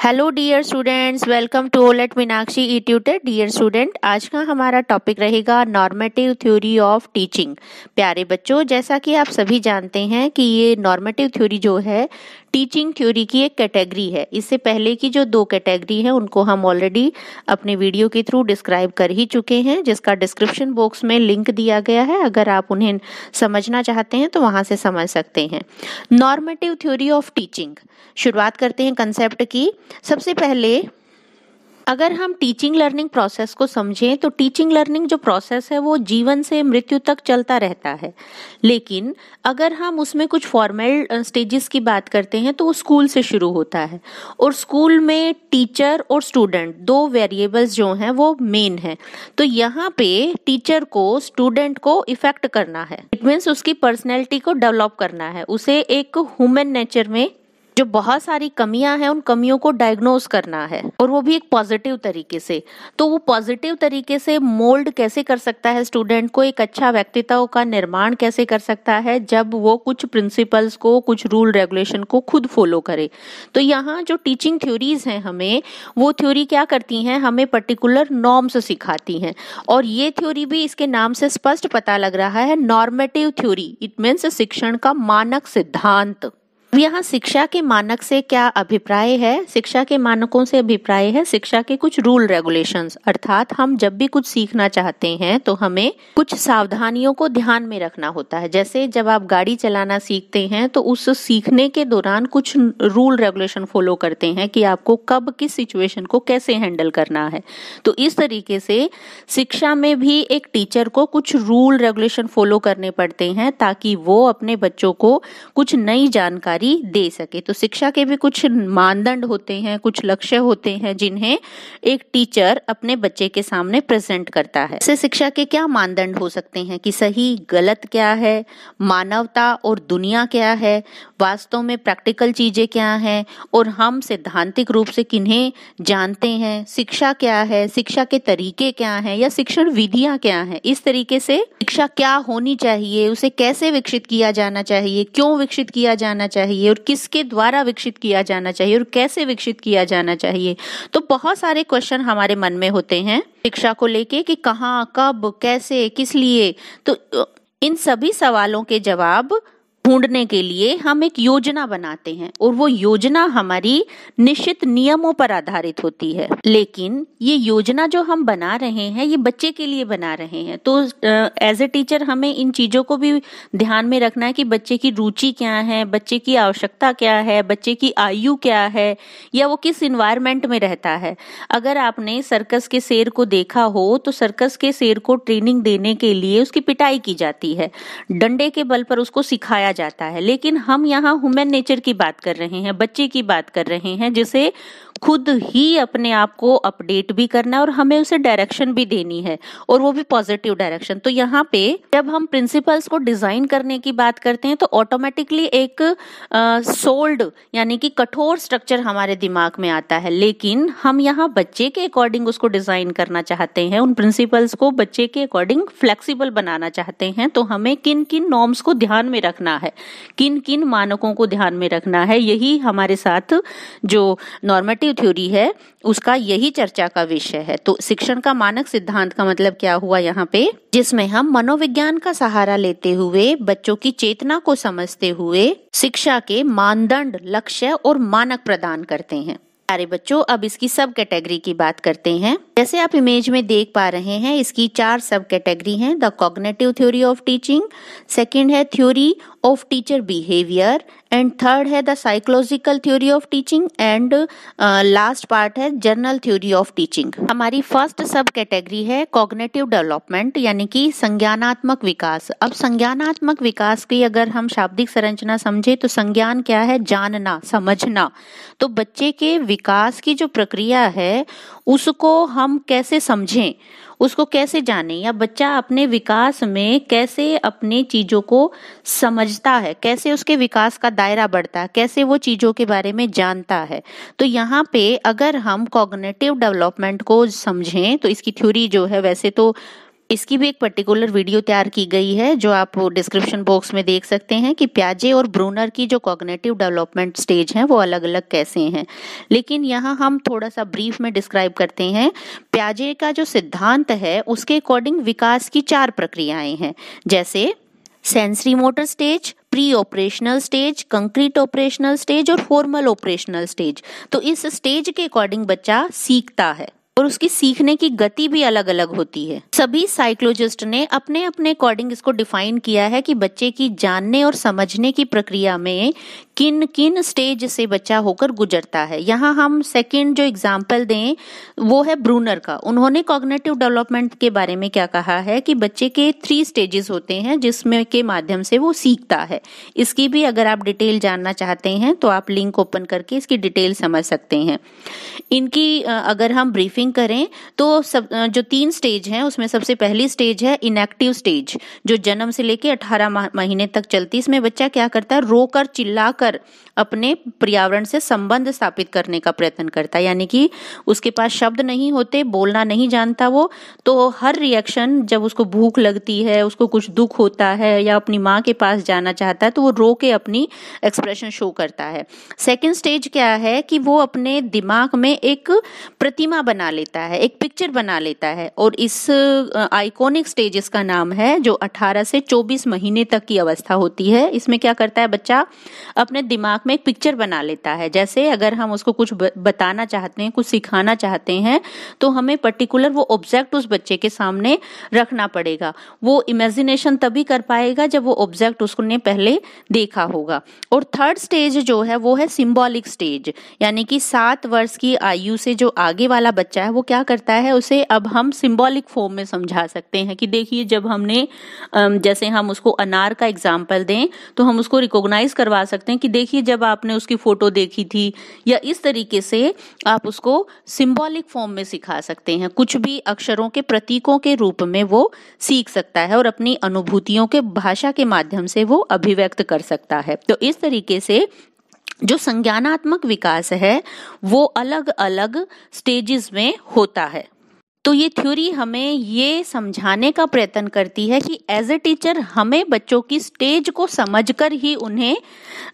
Hello dear students, welcome to all at Meenakshi e tutor. Dear student, आज का हमारा topic रहेगा नॉर्मेटिव थ्योरी ऑफ टीचिंग। प्यारे बच्चों, जैसा कि आप सभी जानते हैं कि ये नॉर्मेटिव थ्योरी जो है टीचिंग थ्योरी की एक कैटेगरी है। इससे पहले की जो दो कैटेगरी है उनको हम ऑलरेडी अपने वीडियो के थ्रू डिस्क्राइब कर ही चुके हैं, जिसका डिस्क्रिप्शन बॉक्स में लिंक दिया गया है। अगर आप उन्हें समझना चाहते हैं तो वहां से समझ सकते हैं। नॉर्मेटिव थ्योरी ऑफ टीचिंग, शुरुआत करते हैं कंसेप्ट की। सबसे पहले अगर हम टीचिंग लर्निंग प्रोसेस को समझें तो टीचिंग लर्निंग जो प्रोसेस है वो जीवन से मृत्यु तक चलता रहता है। लेकिन अगर हम उसमें कुछ फॉर्मल स्टेजेस की बात करते हैं तो वो स्कूल से शुरू होता है, और स्कूल में टीचर और स्टूडेंट दो वेरिएबल्स जो हैं वो मेन है। तो यहाँ पे टीचर को स्टूडेंट को इफेक्ट करना है, इट मीन्स उसकी पर्सनैलिटी को डेवलप करना है, उसे एक ह्यूमन नेचर में जो बहुत सारी कमियां हैं उन कमियों को डायग्नोज करना है, और वो भी एक पॉजिटिव तरीके से। तो वो पॉजिटिव तरीके से मोल्ड कैसे कर सकता है स्टूडेंट को, एक अच्छा व्यक्तित्व का निर्माण कैसे कर सकता है जब वो कुछ प्रिंसिपल्स को, कुछ रूल रेगुलेशन को खुद फॉलो करे। तो यहाँ जो टीचिंग थ्योरीज हैं हमें वो थ्योरी क्या करती हैं, हमें पर्टिकुलर नॉर्म्स सिखाती हैं। और ये थ्योरी भी इसके नाम से स्पष्ट पता लग रहा है, नॉर्मेटिव थ्योरी, इट मीन्स शिक्षण का मानक सिद्धांत। यहाँ शिक्षा के मानक से क्या अभिप्राय है? शिक्षा के मानकों से अभिप्राय है शिक्षा के कुछ रूल रेगुलेशंस, अर्थात हम जब भी कुछ सीखना चाहते हैं तो हमें कुछ सावधानियों को ध्यान में रखना होता है। जैसे जब आप गाड़ी चलाना सीखते हैं तो उस सीखने के दौरान कुछ रूल रेगुलेशन फॉलो करते हैं कि आपको कब किस सिचुएशन को कैसे हैंडल करना है। तो इस तरीके से शिक्षा में भी एक टीचर को कुछ रूल रेगुलेशन फॉलो करने पड़ते हैं ताकि वो अपने बच्चों को कुछ नई जानकारी दे सके। तो शिक्षा के भी कुछ मानदंड होते हैं, कुछ लक्ष्य होते हैं जिन्हें एक टीचर अपने बच्चे के सामने प्रेजेंट करता है। इससे शिक्षा के क्या मानदंड हो सकते हैं कि सही गलत क्या है, मानवता और दुनिया क्या है, वास्तव में प्रैक्टिकल चीजें क्या हैं, और हम सैद्धांतिक रूप से किन्हें जानते हैं, शिक्षा क्या है, शिक्षा के तरीके क्या हैं या शिक्षण विधियां क्या हैं। इस तरीके से शिक्षा क्या होनी चाहिए, उसे कैसे विकसित किया जाना चाहिए, क्यों विकसित किया जाना चाहिए, और किसके द्वारा विकसित किया जाना चाहिए और कैसे विकसित किया जाना चाहिए। तो बहुत सारे क्वेश्चन हमारे मन में होते हैं शिक्षा को लेके कि कहाँ, कब, कैसे, किस लिए। तो इन सभी सवालों के जवाब ढूंढने के लिए हम एक योजना बनाते हैं, और वो योजना हमारी निश्चित नियमों पर आधारित होती है। लेकिन ये योजना जो हम बना रहे हैं ये बच्चे के लिए बना रहे हैं। तो एज ए टीचर हमें इन चीजों को भी ध्यान में रखना है कि बच्चे की रुचि क्या है, बच्चे की आवश्यकता क्या है, बच्चे की आयु क्या है, या वो किस इन्वायरमेंट में रहता है। अगर आपने सर्कस के शेर को देखा हो तो सर्कस के शेर को ट्रेनिंग देने के लिए उसकी पिटाई की जाती है, डंडे के बल पर उसको सिखाया जाता है। लेकिन हम यहाँ ह्यूमन नेचर की बात कर रहे हैं, बच्चे की बात कर रहे हैं जिसे खुद ही अपने आप को अपडेट भी करना है और हमें उसे डायरेक्शन भी देनी है, और वो भी पॉजिटिव डायरेक्शन। तो यहाँ पे जब हम प्रिंसिपल्स को डिजाइन करने की बात करते हैं तो ऑटोमेटिकली एक सोल्ड यानी कि कठोर स्ट्रक्चर हमारे दिमाग में आता है। लेकिन हम यहाँ बच्चे के अकॉर्डिंग उसको डिजाइन करना चाहते हैं, उन प्रिंसिपल्स को बच्चे के अकॉर्डिंग फ्लेक्सिबल बनाना चाहते हैं। तो हमें किन किन नॉर्म्स को ध्यान में रखना है, किन किन मानकों को ध्यान में रखना है, यही हमारे साथ जो नॉर्मेटिव थ्योरी है उसका यही चर्चा का विषय है। तो शिक्षण का मानक सिद्धांत का मतलब क्या हुआ यहाँ पे, जिसमें हम मनोविज्ञान का सहारा लेते हुए बच्चों की चेतना को समझते हुए शिक्षा के मानदंड, लक्ष्य और मानक प्रदान करते हैं। प्यारे बच्चों, अब इसकी सब कैटेगरी की बात करते हैं। जैसे आप इमेज में देख पा रहे हैं इसकी 4 सब कैटेगरी हैं। The cognitive theory of teaching, second है theory of teacher behaviour, and third है the psychological theory of teaching, and last part है जर्नल थ्योरी ऑफ टीचिंग। हमारी फर्स्ट सब कैटेगरी है कॉग्निटिव डेवलपमेंट यानी कि संज्ञानात्मक विकास। अब संज्ञानात्मक विकास की अगर हम शाब्दिक संरचना समझे तो संज्ञान क्या है, जानना, समझना। तो बच्चे के विकास की जो प्रक्रिया है उसको हम कैसे समझें, उसको कैसे जाने, या बच्चा अपने विकास में कैसे अपने चीजों को समझता है, कैसे उसके विकास का दायरा बढ़ता है, कैसे वो चीजों के बारे में जानता है। तो यहाँ पे अगर हम कॉग्निटिव डेवलपमेंट को समझें तो इसकी थ्योरी जो है वैसे तो इसकी भी एक पर्टिकुलर वीडियो तैयार की गई है जो आप डिस्क्रिप्शन बॉक्स में देख सकते हैं कि प्याजे और ब्रूनर की जो कॉग्निटिव डेवलपमेंट स्टेज हैं वो अलग अलग कैसे हैं। लेकिन यहाँ हम थोड़ा सा ब्रीफ में डिस्क्राइब करते हैं। प्याजे का जो सिद्धांत है उसके अकॉर्डिंग विकास की 4 प्रक्रियाएं हैं, जैसे sensory motor stage, pre operational stage, concrete operational stage और फॉर्मल ऑपरेशनल स्टेज। तो इस स्टेज के अकॉर्डिंग बच्चा सीखता है और उसकी सीखने की गति भी अलग अलग होती है। सभी साइकोलॉजिस्ट ने अपने अपने अकॉर्डिंग इसको डिफाइन किया है कि बच्चे की जानने और समझने की प्रक्रिया में किन किन स्टेज से बच्चा होकर गुजरता है। यहाँ हम सेकंड जो एग्जाम्पल दें वो है ब्रूनर का। उन्होंने कॉग्निटिव डेवलपमेंट के बारे में क्या कहा है कि बच्चे के 3 स्टेजेस होते हैं जिसमें के माध्यम से वो सीखता है। इसकी भी अगर आप डिटेल जानना चाहते हैं तो आप लिंक ओपन करके इसकी डिटेल समझ सकते हैं। इनकी अगर हम ब्रीफिंग करें तो जो 3 स्टेज हैं उसमें सबसे पहली स्टेज है इनएक्टिव स्टेज, जो जन्म से लेके 18 महीने तक चलती। इसमें बच्चा क्या करता है, रोकर चिल्लाकर अपने पर्यावरण से संबंध स्थापित करने का प्रयत्न करता है। यानी कि उसके पास शब्द नहीं होते, बोलना नहीं जानता वो, तो हर रिएक्शन, जब उसको भूख लगती है, उसको कुछ दुख होता है या अपनी माँ के पास जाना चाहता है तो वो रो के अपनी एक्सप्रेशन शो करता है। सेकेंड स्टेज क्या है कि वो अपने दिमाग में एक प्रतिमा बना लेता है, एक पिक्चर बना लेता है, और इस आइकॉनिक स्टेज इसका नाम है, जो 18 से 24 महीने तक की अवस्था होती है। इसमें क्या करता है बच्चा, अपने दिमाग में एक पिक्चर बना लेता है। जैसे अगर हम उसको कुछ बताना चाहते हैं, कुछ सिखाना चाहते हैं, तो हमें पर्टिकुलर वो ऑब्जेक्ट उस बच्चे के सामने रखना पड़ेगा। वो इमेजिनेशन तभी कर पाएगा जब वो ऑब्जेक्ट उसने पहले देखा होगा। और थर्ड स्टेज जो है वो है सिंबॉलिक स्टेज, यानी कि 7 वर्ष की आयु से जो आगे वाला बच्चा है वो क्या करता है, उसे अब हम सिंबॉलिक फॉर्म में समझा सकते हैं कि देखिए, जब हमने जैसे हम उसको अनार का एग्जाम्पल दें तो हम उसको रिकॉग्नाइज करवा सकते हैं कि देखिए जब आपने उसकी फोटो देखी थी, या इस तरीके से आप उसको सिंबॉलिक फॉर्म में सिखा सकते हैं। कुछ भी अक्षरों के प्रतीकों के रूप में वो सीख सकता है और अपनी अनुभूतियों के भाषा के माध्यम से वो अभिव्यक्त कर सकता है। तो इस तरीके से जो संज्ञानात्मक विकास है वो अलग अलग स्टेजेस में होता है। तो ये थ्योरी हमें ये समझाने का प्रयत्न करती है कि एज ए टीचर हमें बच्चों की स्टेज को समझकर ही उन्हें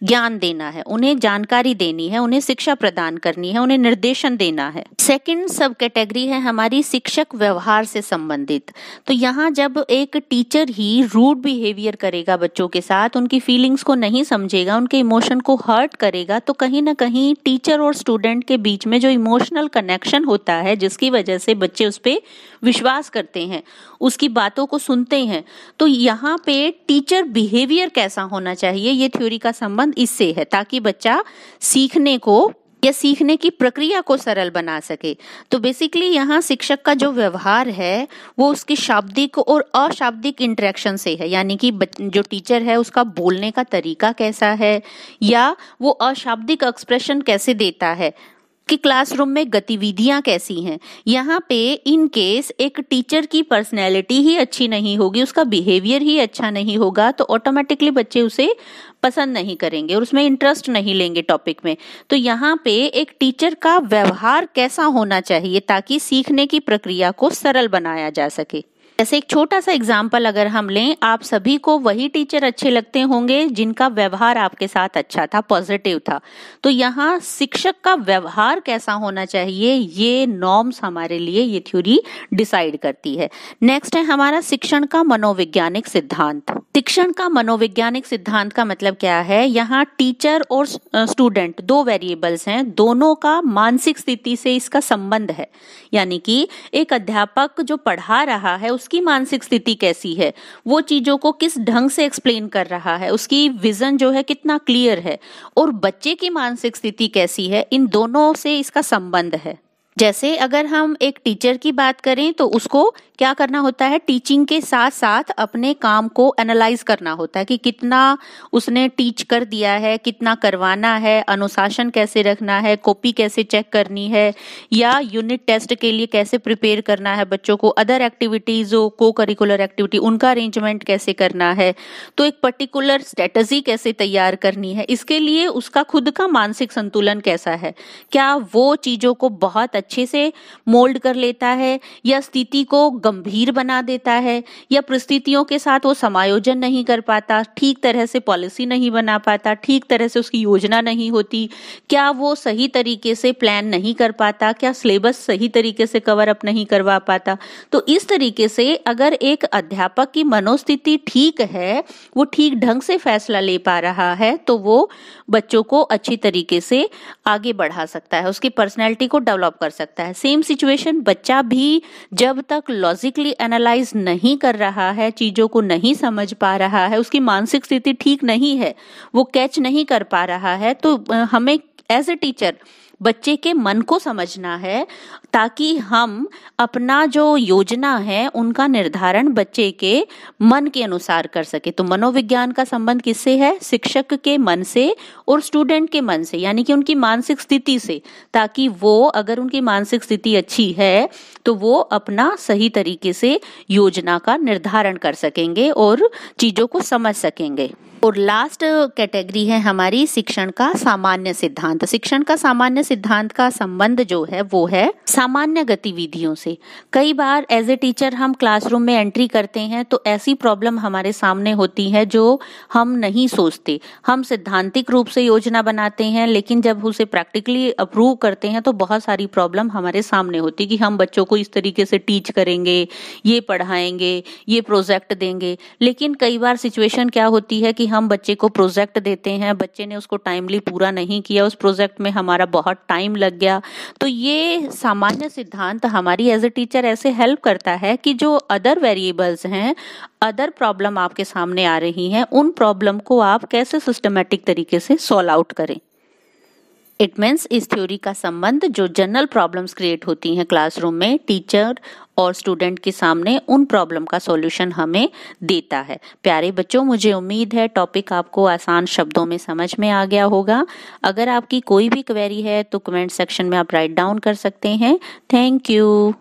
ज्ञान देना है, उन्हें जानकारी देनी है, उन्हें शिक्षा प्रदान करनी है, उन्हें निर्देशन देना है। सेकंड सब कैटेगरी है हमारी शिक्षक व्यवहार से संबंधित। तो यहाँ जब एक टीचर ही रूड बिहेवियर करेगा बच्चों के साथ, उनकी फीलिंग्स को नहीं समझेगा, उनके इमोशन को हर्ट करेगा, तो कहीं ना कहीं टीचर और स्टूडेंट के बीच में जो इमोशनल कनेक्शन होता है, जिसकी वजह से बच्चे उस पे विश्वास करते हैं, उसकी बातों को सुनते हैं, तो यहाँ पे टीचर बिहेवियर कैसा होना चाहिए, ये थ्योरी का संबंध इससे है, ताकि बच्चा सीखने को या सीखने की प्रक्रिया को सरल बना सके। तो बेसिकली यहाँ शिक्षक का जो व्यवहार है वो उसकी शाब्दिक और अशाब्दिक इंटरेक्शन से है, यानी कि जो टीचर है उसका बोलने का तरीका कैसा है, या वो अशाब्दिक एक्सप्रेशन कैसे देता है, कि क्लासरूम में गतिविधियां कैसी हैं। यहाँ पे इन केस एक टीचर की पर्सनैलिटी ही अच्छी नहीं होगी, उसका बिहेवियर ही अच्छा नहीं होगा, तो ऑटोमेटिकली बच्चे उसे पसंद नहीं करेंगे और उसमें इंटरेस्ट नहीं लेंगे टॉपिक में। तो यहाँ पे एक टीचर का व्यवहार कैसा होना चाहिए ताकि सीखने की प्रक्रिया को सरल बनाया जा सके। जैसे एक छोटा सा एग्जाम्पल अगर हम लें, आप सभी को वही टीचर अच्छे लगते होंगे जिनका व्यवहार आपके साथ अच्छा था, पॉजिटिव था। तो यहाँ शिक्षक का व्यवहार कैसा होना चाहिए, ये नॉर्म्स हमारे लिए ये थ्योरी डिसाइड करती है। नेक्स्ट है हमारा शिक्षण का मनोवैज्ञानिक सिद्धांत। शिक्षण का मनोवैज्ञानिक सिद्धांत का मतलब क्या है, यहाँ टीचर और स्टूडेंट 2 वेरिएबल्स हैं, दोनों का मानसिक स्थिति से इसका संबंध है। यानी कि एक अध्यापक जो पढ़ा रहा है उसकी मानसिक स्थिति कैसी है, वो चीजों को किस ढंग से एक्सप्लेन कर रहा है, उसकी विजन जो है कितना क्लियर है, और बच्चे की मानसिक स्थिति कैसी है, इन दोनों से इसका संबंध है। जैसे अगर हम एक टीचर की बात करें तो उसको क्या करना होता है, टीचिंग के साथ साथ अपने काम को एनालाइज करना होता है कि कितना उसने टीच कर दिया है, कितना करवाना है, अनुशासन कैसे रखना है, कॉपी कैसे चेक करनी है, या यूनिट टेस्ट के लिए कैसे प्रिपेयर करना है बच्चों को, अदर एक्टिविटीज जो को करिकुलर एक्टिविटी उनका अरेंजमेंट कैसे करना है, तो एक पर्टिकुलर स्ट्रेटजी कैसे तैयार करनी है, इसके लिए उसका खुद का मानसिक संतुलन कैसा है, क्या वो चीजों को बहुत अच्छे से मोल्ड कर लेता है या स्थिति को गंभीर बना देता है, या परिस्थितियों के साथ वो समायोजन नहीं कर पाता, ठीक तरह से पॉलिसी नहीं बना पाता, ठीक तरह से उसकी योजना नहीं होती, क्या वो सही तरीके से प्लान नहीं कर पाता, क्या सिलेबस सही तरीके से कवर अप नहीं करवा पाता। तो इस तरीके से अगर एक अध्यापक की मनोस्थिति ठीक है, वो ठीक ढंग से फैसला ले पा रहा है, तो वो बच्चों को अच्छी तरीके से आगे बढ़ा सकता है, उसकी पर्सनैलिटी को डेवलप कर सकता है। सेम सिचुएशन, बच्चा भी जब तक लॉजिकली एनालाइज नहीं कर रहा है, चीजों को नहीं समझ पा रहा है, उसकी मानसिक स्थिति ठीक नहीं है, वो कैच नहीं कर पा रहा है, तो हमें एज ए टीचर बच्चे के मन को समझना है, ताकि हम अपना जो योजना है उनका निर्धारण बच्चे के मन के अनुसार कर सके। तो मनोविज्ञान का संबंध किससे है? शिक्षक के मन से और स्टूडेंट के मन से, यानी कि उनकी मानसिक स्थिति से, ताकि वो, अगर उनकी मानसिक स्थिति अच्छी है तो वो अपना सही तरीके से योजना का निर्धारण कर सकेंगे और चीजों को समझ सकेंगे। और लास्ट कैटेगरी है हमारी शिक्षण का सामान्य सिद्धांत। शिक्षण का सामान्य सिद्धांत का संबंध जो है वो है सामान्य गतिविधियों से। कई बार एज ए टीचर हम क्लासरूम में एंट्री करते हैं तो ऐसी प्रॉब्लम हमारे सामने होती है जो हम नहीं सोचते। हम सिद्धांतिक रूप से योजना बनाते हैं, लेकिन जब उसे प्रैक्टिकली अप्रूव करते हैं तो बहुत सारी प्रॉब्लम हमारे सामने होती है कि हम बच्चों को इस तरीके से टीच करेंगे, ये पढ़ाएंगे, ये प्रोजेक्ट देंगे। लेकिन कई बार सिचुएशन क्या होती है कि हम बच्चे को प्रोजेक्ट देते हैं, बच्चे ने उसको टाइमली पूरा नहीं किया, उस प्रोजेक्ट में हमारा बहुत टाइम लग गया। तो ये सामान्य सिद्धांत हमारी एज ए टीचर ऐसे हेल्प करता है कि जो अदर वेरिएबल्स हैं, अदर प्रॉब्लम आपके सामने आ रही हैं, उन प्रॉब्लम को आप कैसे सिस्टमेटिक तरीके से सॉल्व आउट करें। इट मीन्स इस थ्योरी का संबंध जो जनरल प्रॉब्लम्स क्रिएट होती हैं क्लासरूम में, टीचर और स्टूडेंट के सामने उन प्रॉब्लम का सॉल्यूशन हमें देता है। प्यारे बच्चों, मुझे उम्मीद है टॉपिक आपको आसान शब्दों में समझ में आ गया होगा। अगर आपकी कोई भी क्वेरी है तो कमेंट सेक्शन में आप राइट डाउन कर सकते हैं। Thank you.